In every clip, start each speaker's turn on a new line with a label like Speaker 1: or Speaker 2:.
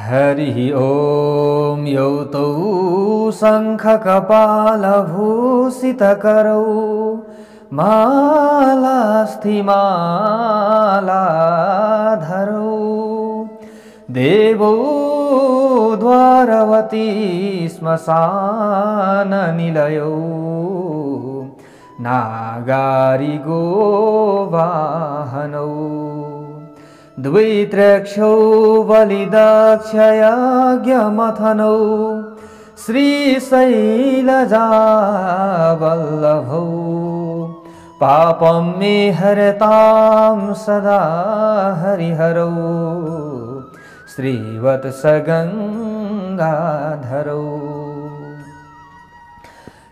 Speaker 1: हरि ओम यौ तौ शङ्खकपालभूषितकरौ मालास्थिमालाधरौ देवौ द्वारवती श्मशाननिलयौ नागारिगो वाहनौ द्वैत्रक्षौ बलिदक्षयज्ञमथनौ श्रीशैलजावल्लभौ पापं मे हरतां सदा हरिहरौ श्रीवत्सगङ्गाधरौ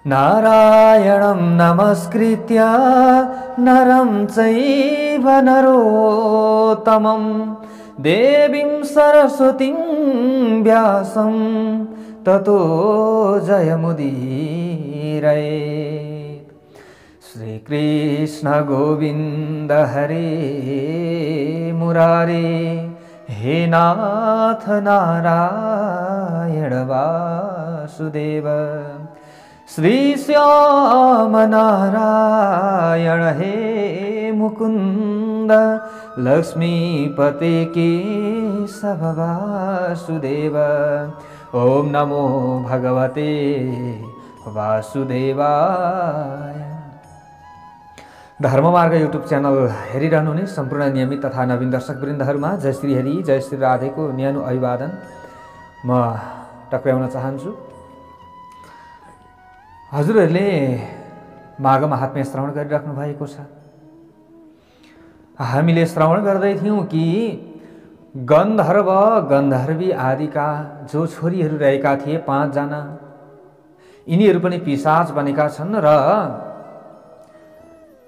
Speaker 1: नारायणं नमस्कृत्य नरं चैव नरोत्तमं देवीं सरस्वतीं व्यासं ततो जयमुदीरयेत्। श्रीकृष्ण गोविन्द हरे मुरारे हे नाथ नारायण वासुदेव श्री श्याम नारायण हे मुकुंद लक्ष्मीपते केशव वासुदेव। ओम नमो भगवते वासुदेवाय। धर्ममार्ग युट्युब च्यानल हेरिरहनुहुने सम्पूर्ण नियमित तथा नवीन दर्शक वृन्दहरुमा जय श्री हरि जय श्री राधेको न्यानो अभिवादन म टक्राउन चाहन्छु। हजुरहरूले माघ महात्म्य श्रवण गरिराख्नु भएको छ। हामीले श्रवण गर्दै थियौं कि गन्धर्व गन्धर्वी आदिका जो छोरीहरू रहेका थिए 5 जना, यिनीहरू पनि पिशाच बनेका छन् र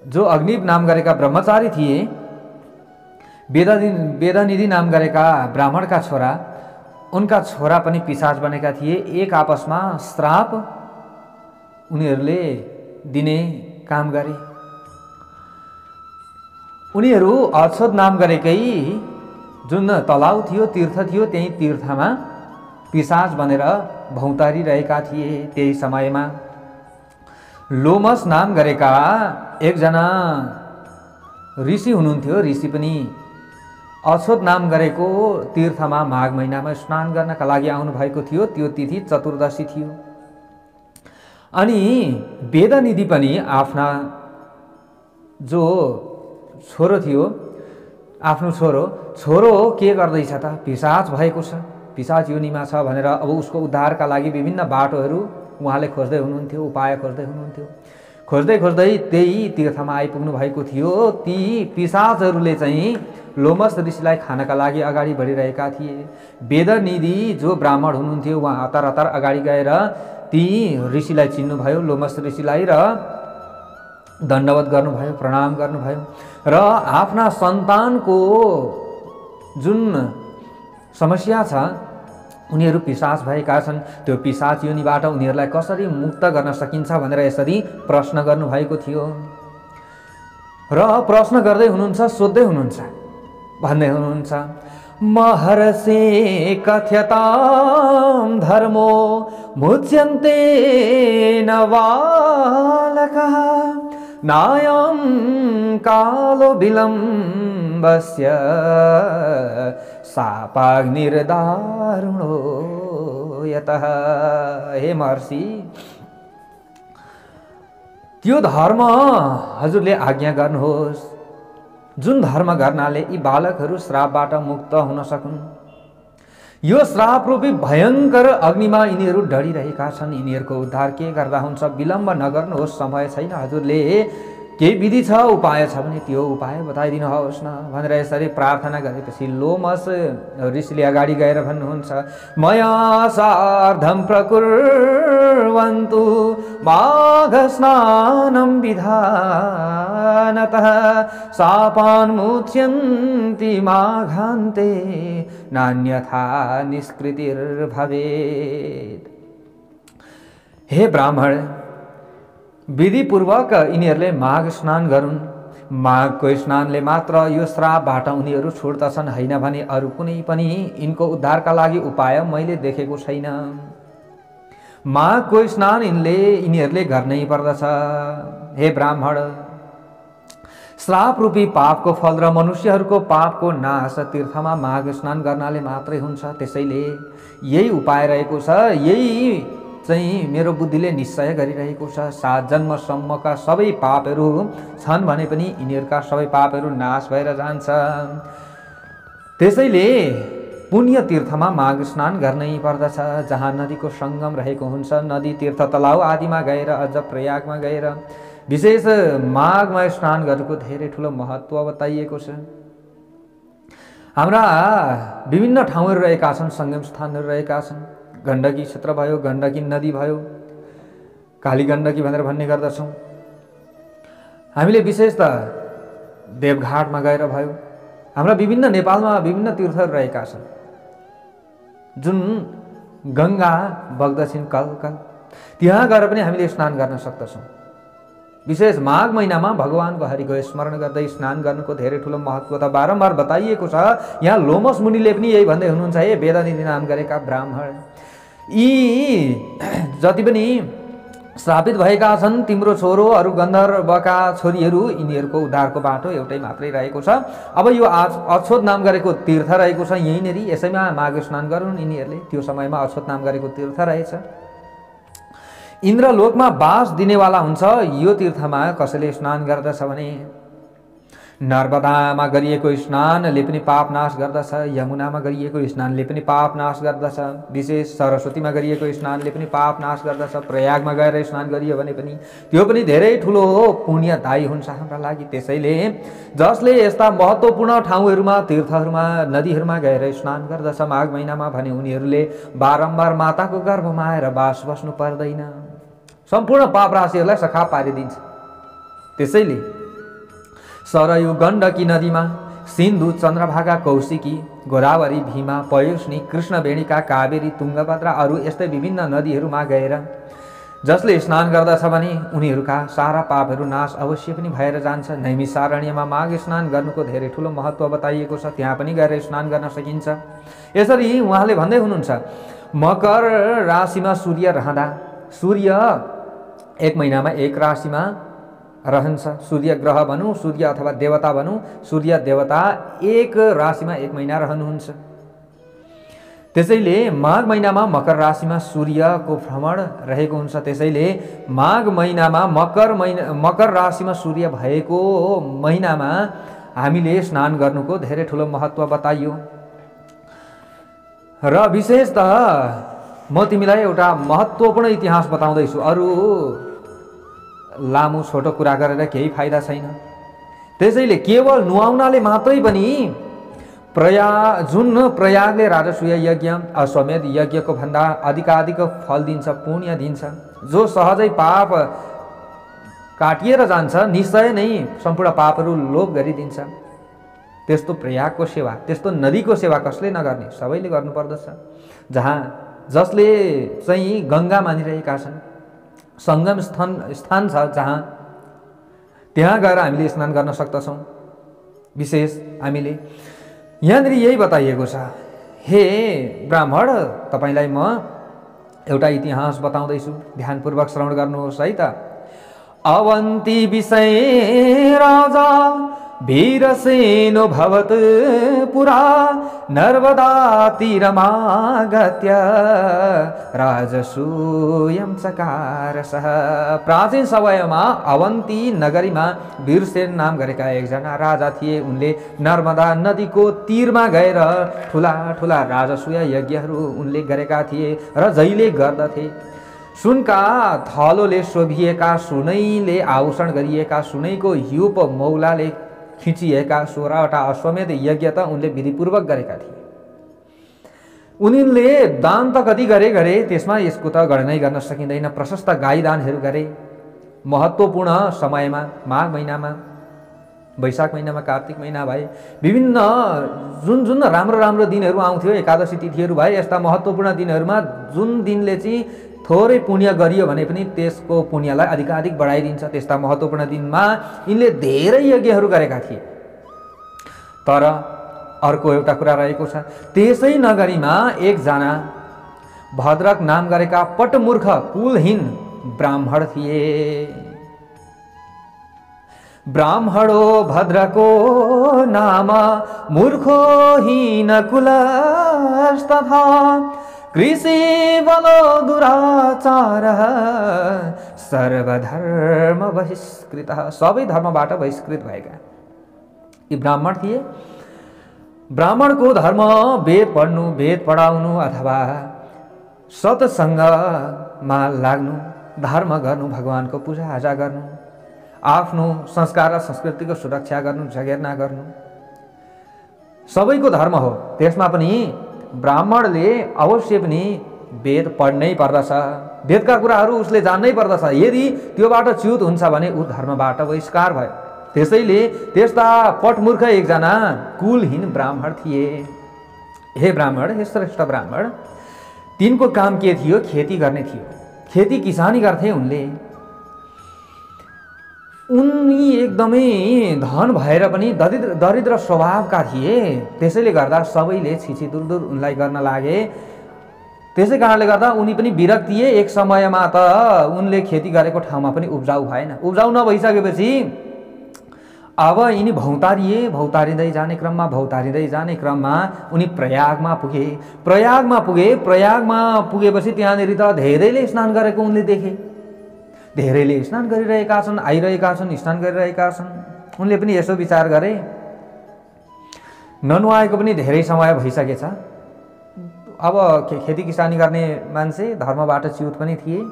Speaker 1: जो अग्निव नाम गरेका ब्रह्मचारी थिए, वेदनिधि नाम गरेका ब्राह्मणका छोरा, उनका छोरा पनि पिशाच बनेका थिए। एक आपसमा श्राप उनीहरूले दिने काम गरे। उनीहरू अक्षत नाम गरेकै जुन तलाउ थियो, तीर्थ थियो, त्यही तीर्थमा पिशाच बनेर भौतारी रहेका थिए। त्यही समयमा लोमस नाम गरेका एकजना ऋषि हुनुहुन्थ्यो। ऋषि पनि अक्षत नाम गरेको तीर्थमा माघ महिनामा स्नान गर्नका लागि आउनु भएको थियो। त्यो तिथि चतुर्दशी थियो। अनि वेदनिधि पनि आफ्ना जो छोरो थियो, आफ्नो छोरो के गर्दैछ त, पिशाच भएको छ, पिशाच योनिमा छ भनेर अब उसको उद्धारका लागि विभिन्न बाटोहरू उहाँले खोज्दै हुनुहुन्थ्यो, उपाय खोज्दै हुनुहुन्थ्यो। खोज्दै त्यही तीर्थमा आइपुग्नु भएको थियो। ती पिशाचहरूले चाहिँ लोमस ऋषिलाई खानका लागि अगाडि बढिरहेका थिए। वेदनिधि जो ब्राह्मण हुनुहुन्थ्यो उहाँ हतार अगाडि गएर ती ऋषिलाई चिन्नुभयो, लोमस ऋषिलाई, र दण्डवत गर्नुभयो, प्रणाम गर्नुभयो र आफ्ना सन्तानको जुन समस्या छ, उनीहरू पिशाच भएका छन्, त्यो पिशाच योनिबाट उनीहरूलाई कसरी मुक्त गर्न सकिन्छ भनेर यसरी प्रश्न गर्नुभएको थियो। र प्रश्न गर्दै हुनुहुन्छ, सोध्दै हुनुहुन्छ, भन्दै हुनुहुन्छ, महर्षे कथ्यतां धर्मो मुच्यन्ते न बालकः नायं कालो विलम्बस्य शापाग्निर्दारुणो यतः। हे महर्षि, त्यो धर्म हजुरले आज्ञा गर्नुहोस् जुन धर्म गर्नाले यी बालकहरू श्रापबाट मुक्त हुन सकुन्। यो श्राप रूपी भयंकर अग्निमा यिनीहरू डढिरहेका छन्। यिनीहरूको उद्धार के गर्दा हुन्छ? विलम्ब नगर्नुहोस्, समय छैन। हजुरले केही विधि छ, उपाय छ भने त्यो उपाय बताइदिनुहोस् न भनेर यसरी प्रार्थना गरेपछि लोमस ऋषिले अगाडि गएर भन्नुहुन्छ, मया सार्धं प्रकुर्वन्तु माघ स्नानं विधानतः शापान्मुच्यन्ति माघान्ते नान्यथा निष्कृतिर्भवेत्। हे ब्राह्मण, विधिपूर्वक यिनीहरूले माघ स्नान गरून्। माघको स्नानले मात्र यो श्रापबाट उनीहरू छुट्दछन्, होइन भने अरू कुनै पनि यिनको उद्धारका लागि उपाय मैले देखेको छैन। माघको स्नान यिनीहरूले गर्नै पर्दछ। हे ब्राह्मण, श्राप रूपी पापको फल र मनुष्यहरूको पापको नाश तीर्थमा माघ स्नान गर्नाले मात्रै हुन्छ। त्यसैले यही उपाय रहेको छ, यही चाहिँ मेरो बुद्धिले निश्चय गरिरहेको छ। 7 जन्मसम्मका सबै पापहरू छन् भने पनि यिनीहरूका सबै पापहरू नाश भएर जान्छ। त्यसैले पुण्य तीर्थमा माघ स्नान गर्नै पर्दछ, जहाँ नदीको सङ्गम रहेको हुन्छ। नदी, तीर्थ, तलाउ आदिमा गएर, अझ प्रयागमा गएर विशेष माघमा स्नान गर्नुको धेरै ठुलो महत्त्व बताइएको छ। हाम्रा विभिन्न ठाउँहरू रहेका छन्, सङ्गम स्थानहरू रहेका छन्। गण्डकी क्षेत्र भयो, गण्डकी नदी भयो, काली गण्डकी भनेर भन्ने गर्दछौँ। हामीले विशेष त देवघाटमा गएर भयो। हाम्रा विभिन्न नेपालमा विभिन्न तीर्थहरू रहेका छन् जुन गङ्गा बग्दछिन् कलकल, त्यहाँ गएर पनि हामीले स्नान गर्न सक्दछौँ। विशेष माघ महिनामा भगवानको हरिको स्मरण गर्दै स्नान गर्नुको धेरै ठुलो महत्त्व त बारम्बार बताइएको छ। यहाँ लोमस मुनिले पनि यही भन्दै हुनुहुन्छ, हे वेदनिधि नाम गरेका ब्राह्मण, यी जति पनि श्रापित भएका छन् तिम्रो छोरो अरू गन्धर्वका छोरीहरू, यिनीहरूको उद्धारको बाटो एउटै मात्रै रहेको छ। अब यो अछोत नाम गरेको तीर्थ रहेको छ यहीँनेरि, यसैमा माघ स्नान गरून् यिनीहरूले। त्यो समयमा अछोत नाम गरेको तीर्थ रहेछ। इन्द्रलोकमा बास दिनेवाला हुन्छ। यो तीर्थमा कसैले स्नान गर्दछ भने नर्मदामा गरिएको स्नानले पनि पाप नाश गर्दछ, यमुनामा गरिएको स्नानले पनि पाप नाश गर्दछ, विशेष सरस्वतीमा गरिएको स्नानले पनि पाप नाश गर्दछ। प्रयागमा गएर स्नान गरियो भने पनि त्यो पनि धेरै ठुलो पुण्यदायी हुन्छ हाम्रा लागि। त्यसैले जसले यस्ता महत्त्वपूर्ण ठाउँहरूमा, तीर्थहरूमा, नदीहरूमा गएर स्नान गर्दछ माघ महिनामा भने उनीहरूले बारम्बार माताको गर्भमा आएर बास बस्नु पर्दैन, सम्पूर्ण पाप राशिहरूलाई सखाप पारिदिन्छ। त्यसैले सरयू, गण्डकी नदीमा, सिन्धु, चन्द्रभागा, कौशिकी, गोदावरी, भीमा, पयोष्णी, कृष्णवेणिका, कावेरी, तुङ्गभद्रा अरू यस्तै विभिन्न नदीहरूमा गएर जसले स्नान गर्दछ भने उनीहरूका सारा पापहरू नाश अवश्य पनि भएर जान्छ। नैमिषारण्यमा माघ स्नान गर्नुको धेरै ठुलो महत्त्व बताइएको छ, त्यहाँ पनि गएर स्नान गर्न सकिन्छ। यसरी उहाँले भन्दै हुनुहुन्छ, मकर राशिमा सूर्य रहँदा, सूर्य एक महिनामा एक राशिमा रहन्छ। सूर्य ग्रह भनौँ, सूर्य अथवा देवता भनौँ, सूर्य देवता एक राशिमा एक महिना रहनुहुन्छ। त्यसैले माघ महिनामा मकर राशिमा सूर्यको भ्रमण रहेको हुन्छ। त्यसैले माघ महिनामा मकर राशिमा सूर्य भएको महिनामा हामीले स्नान गर्नुको धेरै ठुलो महत्त्व बताइयो। र विशेषतः म तिमीलाई एउटा महत्त्वपूर्ण इतिहास बताउँदैछु, अरू लामो छोटो कुरा गरेर केही फाइदा छैन। त्यसैले केवल नुहाउनाले मात्रै पनि जुन प्रयागले राजसूय यज्ञ, अश्वमेध यज्ञको भन्दा अधिकाधिक फल दिन्छ, पुण्य दिन्छ, जो सहजै पाप काटिएर जान्छ, निश्चय नै सम्पूर्ण पापहरू लोप गरिदिन्छ। त्यस्तो प्रयागको सेवा, त्यस्तो नदीको सेवा कसले नगर्ने, सबैले गर्नुपर्दछ। जसले चाहिँ गङ्गा मानिरहेका छन्, सङ्गम स्थान छ जहाँ, त्यहाँ गएर हामीले स्नान गर्न सक्दछौँ। विशेष हामीले यहाँनिर यही बताइएको छ, हे ब्राह्मण, तपाईँलाई म एउटा इतिहास बताउँदैछु, ध्यानपूर्वक श्रवण गर्नुहोस् है त। अवन्ती विषय राजा वीरसेनो भवत् पुरा नर्मदा तीरमागत्य राजसूयं चकार सः। प्राचीन समयमा अवन्ती नगरीमा वीरसेन नाम गरेका एकजना राजा थिए। उनले नर्मदा नदीको तीरमा गएर ठुला ठुला राजसूय यज्ञहरू उनले गरेका थिए र जहिले गर्दथे। सुनका थलोले शोभिएका, सुनैले आभूषण गरिएका, सुनैको युप मौलाले खिचिएका 16वटा अश्वमेध यज्ञ त उनले विधिपूर्वक गरेका थिए। उनले दान त कति गरे, त्यसमा यसको त गणनै गर्न सकिँदैन। प्रशस्त गाईदानहरू गरे। महत्त्वपूर्ण समयमा माघ महिनामा, वैशाख महिनामा, कार्तिक महिना भए, विभिन्न जुन राम्रो राम्रो दिनहरू आउँथ्यो, एकादशी तिथिहरू भए, यस्ता महत्त्वपूर्ण दिनहरूमा जुन दिनले चाहिँ थोरै पुण्य गरियो भने पनि त्यसको पुण्यलाई अधिकाधिक बढाइदिन्छ। त्यस्ता महत्त्वपूर्ण दिनमा यिनले धेरै यज्ञहरू गरेका थिए। तर अर्को एउटा कुरा रहेको छ, त्यसै नगरीमा एकजना भद्रक नाम गरेका पटमूर्ख कुलहीन ब्राह्मण थिए। ब्राह्मणो भद्रको नाम मूर्खो हीन कुलस्तथा कृषि बलो दुराचार सर्वधर्म बहिष्कृत। सबै धर्मबाट बहिष्कृत भएका यी ब्राह्मण थिए। ब्राह्मणको धर्म वेद पढ्नु, वेद पढाउनु अथवा सत्सङ्गमा लाग्नु, धर्म गर्नु, भगवानको पूजाआजा गर्नु, आफ्नो संस्कार र संस्कृतिको सुरक्षा गर्नु, जगेर्ना गर्नु सबैको धर्म हो। त्यसमा पनि ब्राह्मणले अवश्य पनि वेद पढ्नै पर्दछ, वेदका कुराहरू उसले जान्नै पर्दछ। यदि त्योबाट च्युत हुन्छ भने ऊ धर्मबाट बहिष्कार भयो। त्यसैले त्यस्ता पटमूर्ख एकजना कुलहीन ब्राह्मण थिए। हे ब्राह्मण, हे श्रेष्ठ ब्राह्मण, तिनको काम के थियो? खेती गर्ने थियो। खेती किसानी गर्थे उनले। उनी एकदमै धन भएर पनि दरिद्र स्वभावका थिए। त्यसैले गर्दा सबैले छिछि दूर उनलाई गर्न लागे। त्यसै कारणले गर्दा उनी पनि विरक्त थिए। एक समयमा त उनले खेती गरेको ठाउँमा पनि उब्जाउ भएन। उब्जाउ नभइसकेपछि अब यिनी भौतारिँदै जाने क्रममा उनी प्रयागमा पुगे। प्रयागमा पुगेपछि त्यहाँनिर त धेरैले स्नान गरेको उनले देखे। धेरैले स्नान गरिरहेका छन्, आइरहेका छन्, स्नान गरिरहेका छन्। उनले पनि यसो विचार गरे, ननुहाएको पनि धेरै समय भइसकेछ। अब खेती किसानी गर्ने मान्छे धर्मबाट च्युत पनि थिए।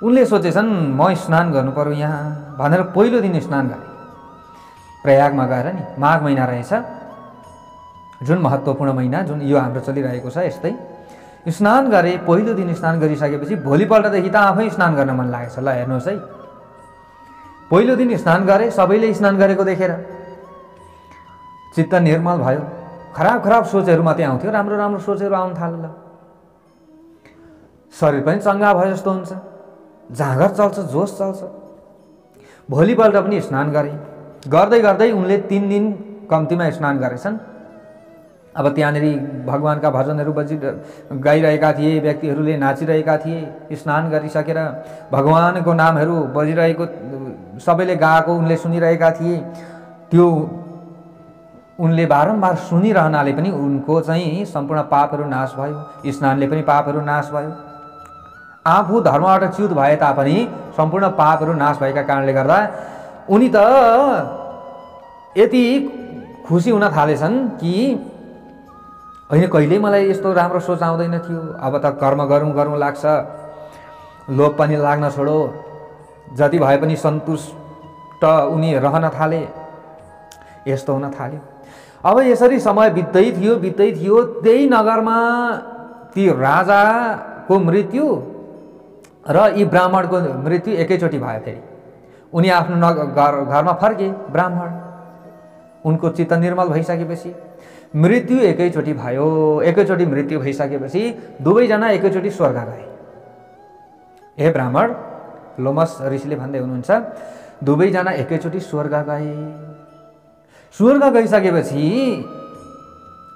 Speaker 1: उनले सोचेछन् म स्नान गर्नु पर्यो यहाँ भनेर पहिलो दिन स्नान गरे। प्रयागमा गएर नि, माघ महिना रहेछ, जुन महत्त्वपूर्ण महिना, जुन यो हाम्रो चलिरहेको छ, यस्तै स्नान गरे। पहिलो दिन स्नान गरिसकेपछि भोलिपल्टदेखि त आफै स्नान गर्न मन लागेछ। ल हेर्नुहोस् है, पहिलो दिन स्नान गरे, सबैले स्नान गरेको देखेर चित्त निर्मल भयो। खराब सोचहरू मात्रै आउँथ्यो, राम्रो सोचहरू आउन थाल्यो। शरीर पनि चङ्गा भयो जस्तो हुन्छ, जाँगर चल्छ, जोस चल्छ। भोलिपल्ट पनि स्नान गरे। गर्दै उनले 3 दिन कम्तीमा स्नान गरेछन्। अब त्यहाँनिर भगवानका भजनहरू गाइरहेका थिए, व्यक्तिहरूले नाचिरहेका थिए। स्नान गरिसकेर भगवानको नामहरू बजिरहेको, सबैले गाएको उनले सुनिरहेका थिए। त्यो उनले बारम्बार सुनिरहनाले पनि उनको चाहिँ सम्पूर्ण पापहरू नाश भयो। स्नानले पनि पापहरू नाश भयो। आफू धर्मबाट च्युत भए तापनि सम्पूर्ण पापहरू नाश भएका कारणले गर्दा उनी त यति खुसी हुन थालेछन् कि होइन, कहिल्यै मलाई यस्तो राम्रो सोच आउँदैन थियो। अब त कर्म गरौँ लाग्छ, लोभ पनि लाग्न छोडो। जति भए पनि सन्तुष्ट उनी रहन थाले। यस्तो हुन थाल्यो। अब यसरी समय बित्दै थियो। त्यही नगरमा ती राजाको मृत्यु र यी ब्राह्मणको मृत्यु एकैचोटि भयो। फेरि उनी आफ्नो घरमा फर्के। ब्राह्मण उनको चित्त निर्मल भइसकेपछि मृत्यु एकैचोटि भयो। एकैचोटि मृत्यु भइसकेपछि दुवैजना एकैचोटि स्वर्ग गए। हे ब्राह्मण, लोमस ऋषिले भन्दै हुनुहुन्छ, दुवैजना एकैचोटि स्वर्ग गए। स्वर्ग गइसकेपछि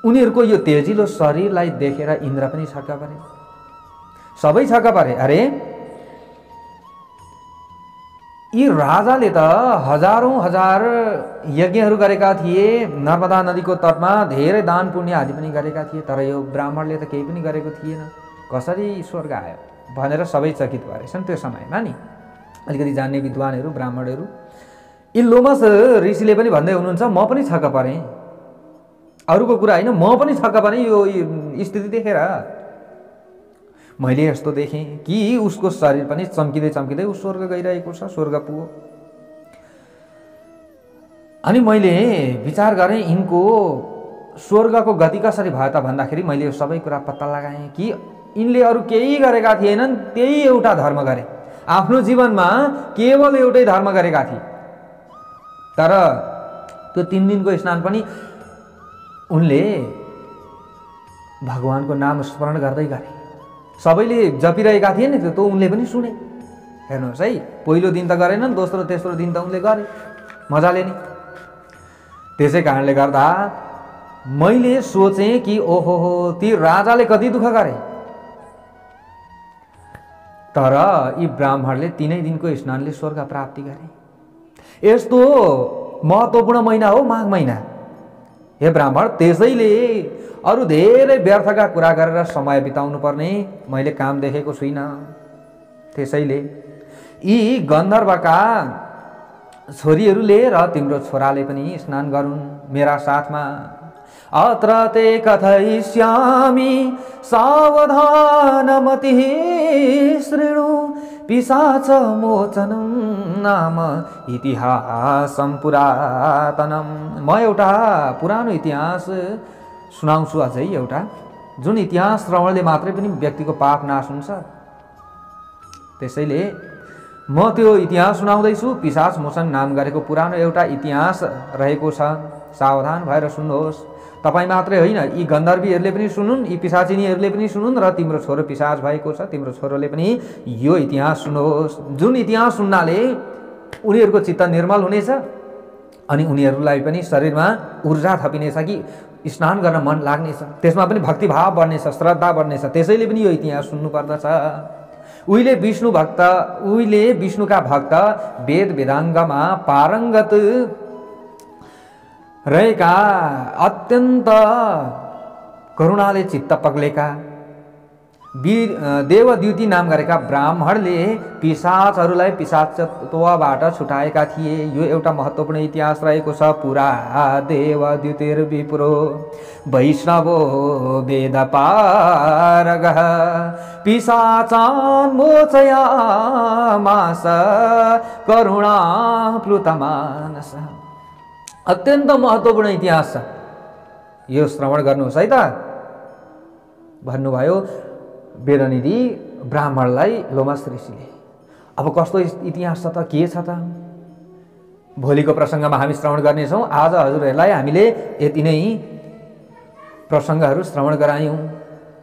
Speaker 1: उनीहरूको यो तेजिलो शरीरलाई देखेर इन्द्र पनि छक्क परे, सबै छक्क परे। अरे, यी राजाले त हजारौं हजार यज्ञहरू गरेका थिए, नर्मदा नदीको तटमा धेरै दान पुण्य आदि पनि गरेका थिए, तर यो ब्राह्मणले त केही पनि गरेको थिएन। कसरी स्वर्ग आयो भनेर सबै चकित भएछन्। त्यो समयमा नि अलिकति जान्ने विद्वानहरू, ब्राह्मणहरू, यी लोमस ऋषिले पनि भन्दै हुनुहुन्छ, म पनि छक्क परेँ। अरूको कुरा होइन, म पनि छक्क परेँ यो स्थिति देखेर। मैले यस्तो देखेँ कि उसको शरीर पनि चम्किँदै ऊ स्वर्ग गइरहेको छ, स्वर्ग पुग्यो। अनि मैले विचार गरेँ यिनको स्वर्गको गति कसरी भयो त भन्दाखेरि मैले यो सबै कुरा पत्ता लगाएँ कि यिनले अरू केही गरेका थिएनन्, त्यही एउटा धर्म गरे। आफ्नो जीवनमा केवल एउटै धर्म गरेका थिए। तर त्यो 3 दिनको स्नान पनि उनले भगवानको नाम स्मरण गर्दै गरे। सबैले जपिरहेका थिए नि, त्यो उनले पनि सुने। हेर्नुहोस् है, पहिलो दिन त गरेनन्, दोस्रो तेस्रो दिन त उनले गरे मजाले नि। त्यसै कारणले गर्दा मैले सोचेँ कि ओहो ती राजाले कति दुःख गरे, तर यी ब्राह्मणले 3 दिनको स्नानले स्वर्ग प्राप्ति गरे। यस्तो महत्त्वपूर्ण महिना हो माघ महिना हे ब्राह्मण। त्यसैले अरू धेरै व्यर्थका कुरा गरेर समय बिताउनु पर्ने मैले काम देखेको छुइनँ। त्यसैले यी गन्धर्वका छोरीहरूले र तिम्रो छोराले पनि स्नान गरून् मेरा साथमा। अत्र ते कथयिष्यामि सावधानमतिः शृणु पिशाच मोचनं नाम इतिहासं पुरातनम्। म एउटा पुरानो इतिहास सुनाउँछु अझै एउटा, जुन इतिहास श्रवणले मात्रै पनि व्यक्तिको पाप नाश हुन्छ। त्यसैले म त्यो इतिहास सुनाउँदैछु। पिशाच मोचन नाम गरेको पुरानो एउटा इतिहास रहेको छ, सावधान भएर सुन्नुहोस्। तपाईँ मात्रै होइन, यी गन्धर्वीहरूले पनि सुनुन्, यी पिशाचिनीहरूले पनि सुनुन्, र तिम्रो छोरो पिशाच भएको छ तिम्रो छोरोले पनि यो इतिहास सुन्नुहोस्। जुन इतिहास सुन्नाले उनीहरूको चित्त निर्मल हुनेछ अनि उनीहरूलाई पनि शरीरमा ऊर्जा थपिनेछ कि स्नान गर्न मन लाग्नेछ, त्यसमा पनि भक्तिभाव बढ्नेछ, श्रद्धा बढ्नेछ। त्यसैले पनि यो इतिहास सुन्नु पर्दछ। उहिले विष्णुका भक्त वेद वेदाङ्गमा पारङ्गत रहेका अत्यन्त करुणाले चित्त पग्लेका देवद्युति नाम गरेका ब्राह्मणले पिशाचहरूलाई पिशाचत्वबाट छुटाएका थिए। यो एउटा महत्त्वपूर्ण इतिहास रहेको छ। पुरा देवद्युतिर्विप्रो वैष्णवो वेदपारगः पिशाचान् मोचयामास करुणाप्लुतमानस। अत्यन्त महत्त्वपूर्ण इतिहास छ, यो श्रवण गर्नुहोस् है त भन्नुभयो वेदनिधि ब्राह्मणलाई लोमस ऋषिले। अब कस्तो इतिहास छ त, के छ त, भोलिको प्रसङ्गमा हामी श्रवण गर्नेछौँ। आज हजुरहरूलाई हामीले यति नै प्रसङ्गहरू श्रवण गरायौँ।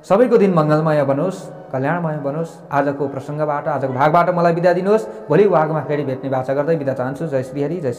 Speaker 1: सबैको दिन मङ्गलमय बनोस्, कल्याणमय बनोस्। आजको प्रसङ्गबाट, आजको भागबाट मलाई बिदा दिनुहोस्। भोलि भागमा फेरि भेट्ने बाचा गर्दै बिदा चाहन्छु। जय श्री हरि, जय